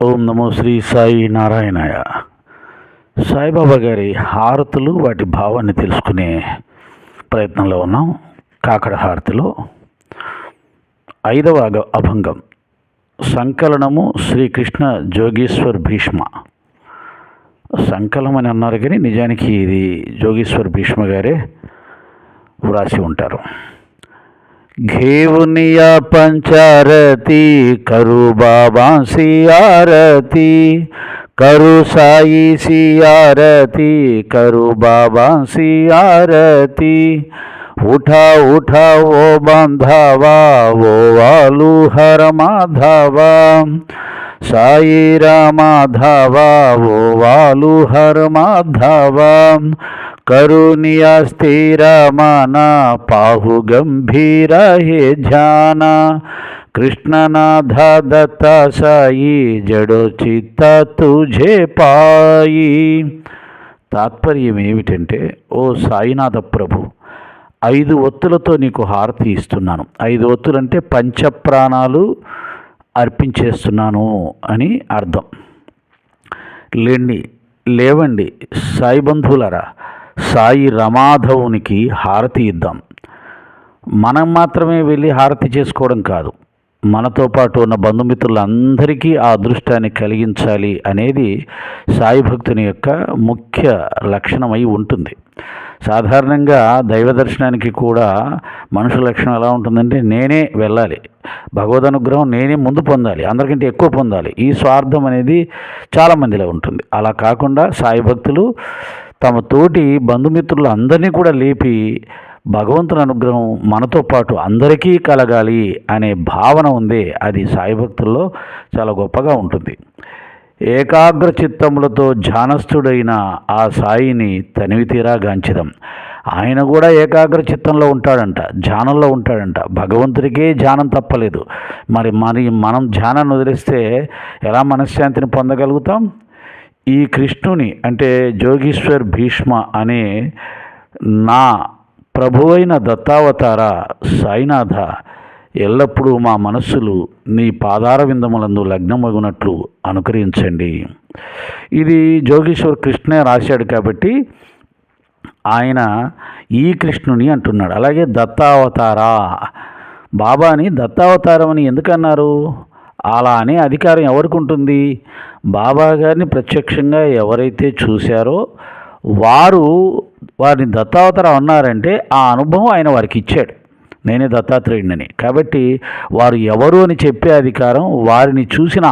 ఓం నమో శ్రీ సాయి నారాయణాయ. సాయిబాబా గారి హారతులు, వాటి భావాన్ని తెలుసుకునే ప్రయత్నంలో ఉన్నాం. కాకడ హారతిలో 5వ అభంగం, సంకలనము శ్రీకృష్ణ జోగీశ్వర్ భీష్మ. సంకలం అని అన్నారు కానీ నిజానికి ఇది జోగీశ్వర్ భీష్మ గారే వ్రాసి ఉంటారు. घेवनिया पंचारती करु बाबा सियारती, करु साई सियारती, करु बाबा सियारती. उठा उठा वो बांधावा, वो वालू हर माधवा, साई रामाधवा, वो वालू हर माधवा. करुणिया स्थिर माना, पाहु गंभीर हे ध्याना. कृष्णनाथ दत्ता साई, जड़ो चित्त तुझे पाई. తాత్పర్యం ఏమిటంటే, ఓ సాయినాథ ప్రభు, 5 ఒత్తులతో నీకు హారతి ఇస్తున్నాను. 5 ఒత్తులంటే పంచప్రాణాలు అర్పించేస్తున్నాను అని అర్థం. లేవండి సాయి బంధువులరా, సాయి రమాధవునికి హారతి ఇద్దాం. మనం మాత్రమే వెళ్ళి హారతి చేసుకోవడం కాదు, మనతో పాటు ఉన్న బంధుమిత్రులందరికీ ఆ అదృష్టాన్ని కలిగించాలి అనేది సాయి భక్తుని యొక్క ముఖ్య లక్షణమై ఉంటుంది. సాధారణంగా దైవ దర్శనానికి కూడా మనుషుల లక్షణం ఎలా ఉంటుందంటే, నేనే వెళ్ళాలి, భగవద్ అనుగ్రహం నేనే ముందు పొందాలి, అందరికంటే ఎక్కువ పొందాలి, ఈ స్వార్థం అనేది చాలామందిలో ఉంటుంది. అలా కాకుండా సాయి భక్తులు తమ తోటి బంధుమిత్రులు అందరినీ కూడా లేపి భగవంతుని అనుగ్రహం మనతో పాటు అందరికీ కలగాలి అనే భావన ఉందే, అది సాయి భక్తుల్లో చాలా గొప్పగా ఉంటుంది. ఏకాగ్ర చిత్తములతో ధ్యానస్థుడైన ఆ సాయిని తనివి తీరా గాంచిదం. ఆయన కూడా ఏకాగ్ర చిత్తంలో ఉంటాడంట, ధ్యానంలో ఉంటాడంట. భగవంతుడికే ధ్యానం తప్పలేదు. మరి మనం ధ్యానాన్ని వదిలేస్తే ఎలా మనశ్శాంతిని పొందగలుగుతాం? ఈ కృష్ణుని అంటే జోగీశ్వర్ భీష్మ అనే నా ప్రభువైన దత్తావతార సాయినాథ, ఎల్లప్పుడూ మా మనస్సులు నీ పాదార విందములందు లగ్నమగునట్లు అనుకరించండి. ఇది జోగీశ్వర్ కృష్ణే రాశాడు కాబట్టి ఆయన ఈ కృష్ణుని అంటున్నాడు. అలాగే దత్తావతార, బాబాని దత్తావతారం అని ఎందుకన్నారు? అలా అనే అధికారం ఎవరికి ఉంటుంది? బాబా గారిని ప్రత్యక్షంగా ఎవరైతే చూశారో వారిని దత్తావతారం అన్నారంటే ఆ అనుభవం ఆయన వారికి ఇచ్చాడు, నేనే దత్తాత్రేయుడిని. కాబట్టి వారు ఎవరు అని చెప్పే అధికారం, వారిని చూసిన